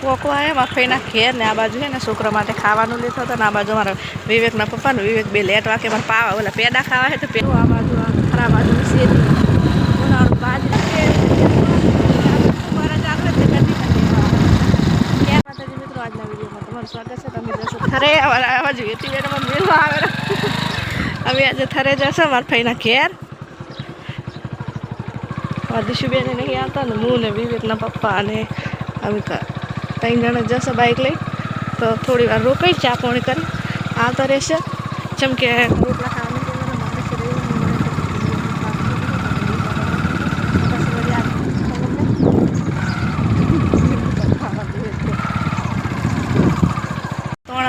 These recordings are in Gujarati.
પોકો આવે મારા ફઈના ઘેર ને આ બાજુ છે ને છોકરા માટે ખાવાનું લેતો હતો ને આ બાજુ મારા વિવેકના પપ્પાને વિવેક બે લેટ વાકે મારા પાવા ઓલા પેડા ખાવા છે તો પેલું આ બાજુ ખરા બાજુ શેરી ઉનાળું બાજરી મિત્રો આજના વિડીયોમાં તમારું સ્વાગત છે. તમે જશો થરે આવા જોઈએ મેળમાં મેળવા આવે અમે આજે થરે જશો મારા ફઈના ઘેર દિશુબેન નહીં આવતા ને હું ને વિવેકના પપ્પા અને અમે 3 જણા જશે બાઇક લઈ તો થોડી વાર રોકાઈ ચા પાણી કરી આવતા રહેશે જેમ કે રોટલા ખાવાની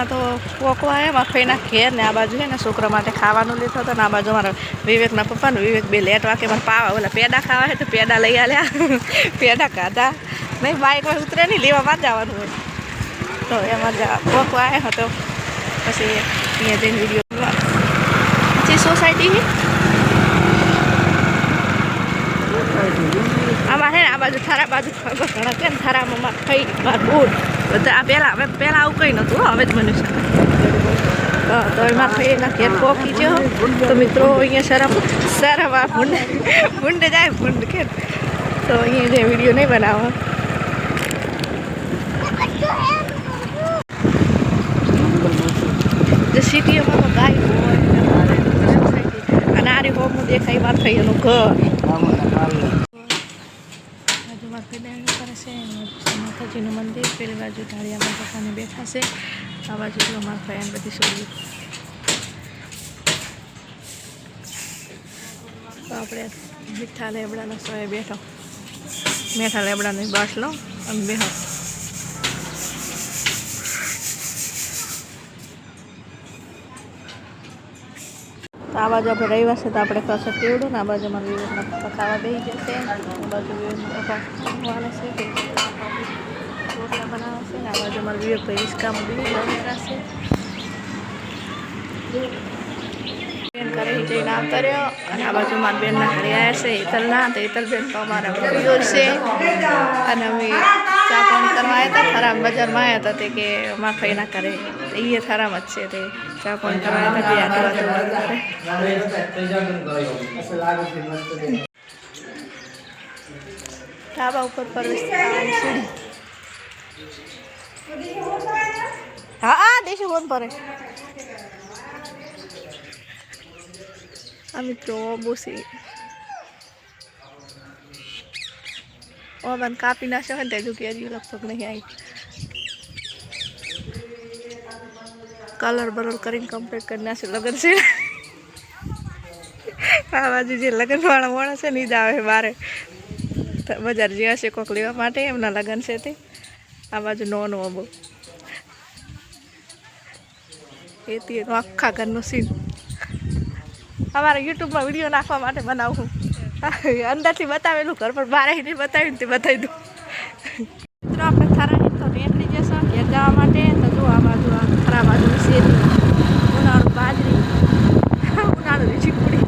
તો પોકો આવે મારા ફઈના ઘેર ને આ બાજુ છે ને છોકરા માટે ખાવાનું લેતો હતો ને આ બાજુ મારા વિવેકના પપ્પાને વિવેક બે લેટ વાકે મારા પાવા ઓલા પેડા ખાવા છે તો પેડા લઈ આવ્યા પેડા ખાધા નહીં બાઇકમાં ઉતરે નહીં લેવામાં જવાનું હોય તો એમાં પોકો આવ્યો હતો પછી અહીંયા જઈને વિડીયો પછી સોસાયટી આમાં છે ને આ બાજુ થારા બાજુ ઘણા છે ને થારામાં મારા ફઈ મારા બૂટ બધા પહેલાં આવું કંઈ નહોતું હવે જ બન્યું છે તો એમાં ફઈના ઘેર પોકી ગયો તો મિત્રો અહીંયા શરમ ભૂંડ જાય ભૂંડ કે તો અહીંયા જે વિડીયો નહીં બનાવો જે સિટીઓમાં તો ગાય હોય અને આરી હોમું દેખાય માર થઈ એનું ઘર માતાજીનું મંદિર પેલી બાજુ ઢાળિયામાં પપ્પાને બેઠા છે આ બાજુ જો મારા ફ્રેન્ડ બધી છોડી તો આપણે મીઠા લેબડાનો સોએ બેઠો મીઠા લેબડાનો બાસ લો અને બેહો તો આ બાજુ આપણે રવિવાર છે તો આપણે કશે કેવડું ને આ બાજુ મારા વિવેકના પપ્પા ખાવા બેસી જશે આ બાજુ વિવેકના પપ્પા ખાવાના છે રોટલા બનાવે છે ને આ બાજુ મારા વિવેક ભાઈ રિસ્કામાં બીજી રહેશે બેન ઘરે જઈને આવતા રહ્યો અને આ બાજુ મારા બેનના ઘરે આવ્યા છે હેતલના તો હેતલબેન તો અમારા પ્રિયોર છે અને અમે ચા પાણી કરવા આવ્યા હતા ખરાબ બજારમાં આવ્યા હતા તે કે મારા ફઈના ઘરે એ ખરાબ જ છે તે ચા પાણી કરવા આવ્યા હતા ધાબા ઉપર પ્રવેશ હા દેશી ફોન પર મિત્રો બોસી ઓવન કાપી નાખ્યો હોય ને જો કેરી લગભગ નહીં આવી કલર બરોબર કરીને કમ્પ્લીટ કરી નાખ્યો લગન છે આ બાજુ જે લગ્નવાળા માણસ છે ને એ જ આવે બારે બજાર જ્યાં છે કોક લેવા માટે એમના લગ્ન છે તે આ બાજુ નોનો બહુ એથી આખા ઘરનું સીન અમારા યુટ્યુબમાં વિડીયો નાખવા માટે બનાવું અંદરથી બતાવેલું ઘર પર બહારથી બતાવ્યું તે બતાવી દઉં મિત્રો આપણે થરાની તો નીકળી જશો ઘેર જવા માટે તો જો આ બાજુ ખરા બાજુ શેરી ઉનાળું બાજરી ઉનાળું ચીકુડી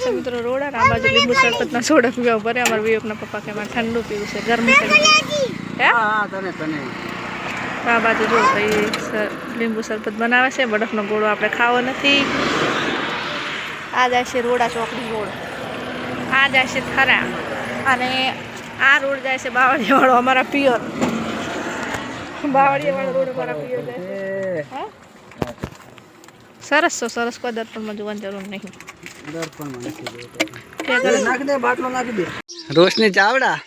છે મિત્રો રોડ અને આ બાજુ લીંબુ શરબતના સોડા પીવા ભરે અમારા વિવેકના પપ્પા કે મારે ઠંડુ પીવું છે ગરમી હે આ બાજુ જો લીંબુ શરબત બનાવે છે બરફનો ગોળો આપણે ખાવો નથી આ જાય છે રોડા ચોકડી રોડ આ જાય છે ખરા અને આ રોડ જાય છે બાવળીયાવાળો અમારા પિયર બાવળીયાવાળો રોડ અમારા પિયર જાય છે સરસ સરસ કોઈ દર્પણમાં જોવાની જરૂર નહીં રોશની ચાવડા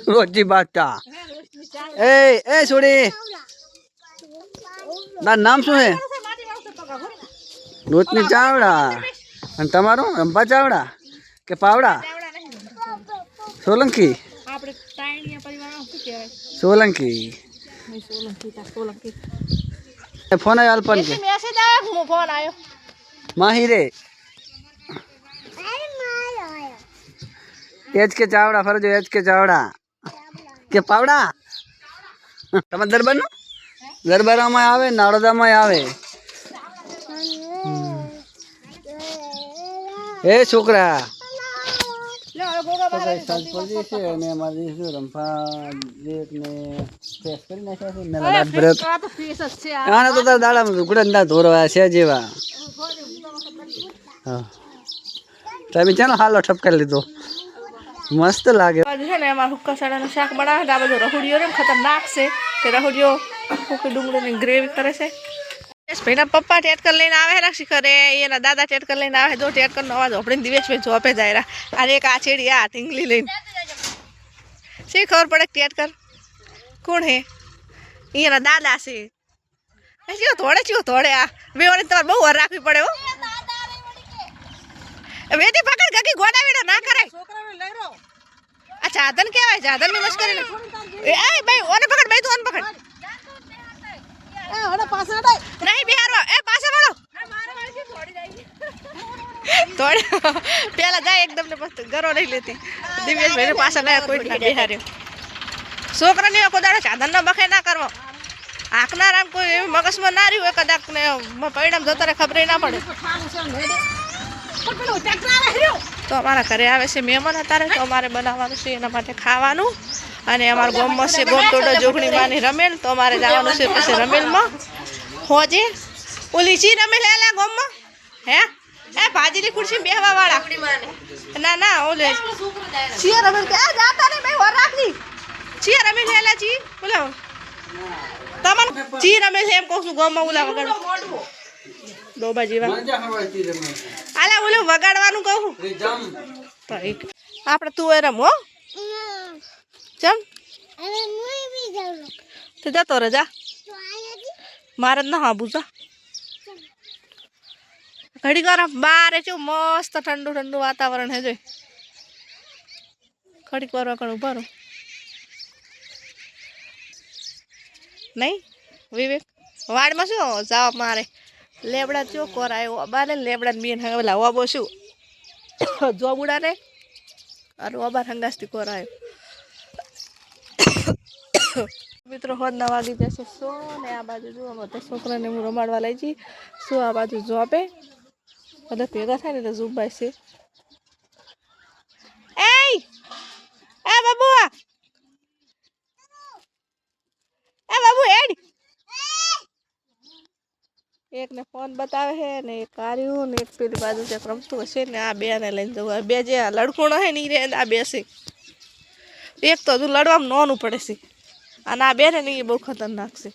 રોજી બાટા એ છોડી તારું નામ શું હે રોશની ચાવડા અને તમારું રંભા ચાવડા કે પાવડા સોલંકી સોલંકી ફોન આવ્યો અલ્પન કે મેસેજ આવ્યો ફોન આવ્યો માહી રે એચ કે ચાવડા ફરજો એચ કે ચાવડા કે પાવડા તમે દરબારમાં આવે નાળોદામાં આવે એ છોકરા જેવા તમે ચાલો હાલો ઠપકાર લીધો મસ્ત લાગે છે ને એમાં હુક્કા સાડાનું શાક બનાવે આ બધું રહુડીઓ ને ખતરનાક છે તે રહુડીઓ ડુંગળીની ગ્રેવી કરે છે ભાઈના પપ્પા ટેટકર લઈને આવે રાખી કરે એના દાદા ટેટકર લઈને આવે જો ટેટકરનો અવાજ હોપડીને દિવસભાઈ જોપે જાય અને એક આ છેડી આ ઢીંગલી લઈને શી ખબર પડે ટેટકર કોણ હે એના દાદા છે ચીવો થોડે આ વેવાણી તમારે બહુ વાર રાખવી પડે હો વેતી પકડ ગગી ગોડા વેડા ના કરે આ ચાદન કહેવાય ચાદન ની મસ્કરી એ ભાઈ ઓને પકડ ભાઈ તું ઓને પકડ નહીં બિહારવા એ પાછા વળો થોડી પેલા જાય એકદમ ને મસ્ત ગરો નહીં લેતી દિવ્યેશભાઈ પાછા ગયા કોઈ ના બિહાર્યો છોકરાને કોદાડો ચાદન નો બખે ના કરવો આંખના રામ કોઈ એવી મગજમાં ના રહ્યું કદાચ ને પરિણામ જતા રહે ખબર ના પડે તો અમારા ઘરે આવે છે મહેમાન અત્યારે તો અમારે બનાવવાનું છે એના માટે ખાવાનું અને અમારા ગામમાં છે ગોમટોડા જોગણી માની રમેલ તો અમારે જવાનું છે પછી રમેલમાં હોજે ઓલી ચી રમેલ હેલા ગામમાં હે એ ભાજીની ખુરશી બેહવા વાળા ના ના ઓલે ચી રમેલ કે આ જાતા ને ભાઈ વર રાખની ચી રમેલ હેલા ચી બોલો તમન ચી રમેલ એમ કહું છું ગામમાં ઓલા વગર ડોબા જેવા આલા ઓલું વગાડવાનું કહું તો આપણે તું એ રમો ચમ તો જતો રજા મારે ના હા બુઝા ઘડી વાર બારે જો મસ્ત ઠંડુ ઠંડુ વાતાવરણ હે જોઈ ઘડીક વાર કણ ઉભા રહો નહીં વિવેક વાડમાં શું જવા મારે લેબડા ચો કોરાયો અબારે લેબડા બેન ઓલા ઓબો શું જોબુડા રે અને અબાર હંગાસથી કોરાયો મિત્રો હોદના વાગી જશે સો ને આ બાજુ જો બધા છોકરાને હું રમાડવા લઈ જઈ શું આ બાજુ જોબે બધા ભેગા થાય ને તો ઝુબાઈ છે એ બાબુ એ બાબુ હેડ એકને ફોન બતાવે છે ને એક કાર્યું ને એક પેલી બાજુ જે રમતું હશે ને આ બે ને લઈને જવું બે જે લડકુણો હે ને એ આ બેસે એક તો હજુ લડવામાં નોનું પડે છે અને આ બે ને એ બહુ ખતરનાક છે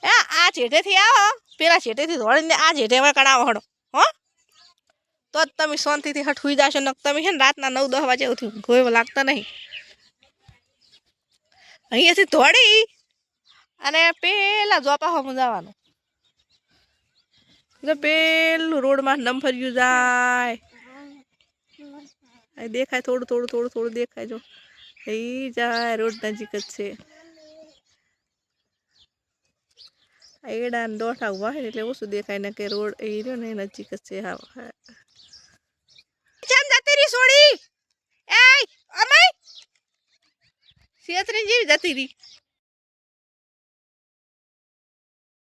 એ આ જેઠેથી આવો પેલા જેઠેથી દોડીને આ જેઠેમાં કણાવો હડો હો તો જ તમે શાંતિથી હટ સુઈ જશો ને તમે છે ને રાતના 9-10 વાગે કોઈ લાગતા નહીં અહીંયાથી દોડી અને પેલા જોપા હમ જવાનું પેલું રોડમાં ડમ્ફર્યું જાય દેખાય થોડું દેખાય જો એ જાય રોડ નજીક જ છે એડા ને દોઠા ઉભા હોય એટલે ઓછું દેખાય ને કે રોડ એ રહ્યો ને નજીક જ છે હા જતી રહી સોડી એ અમાય સેત્રી જેવી જતી રહી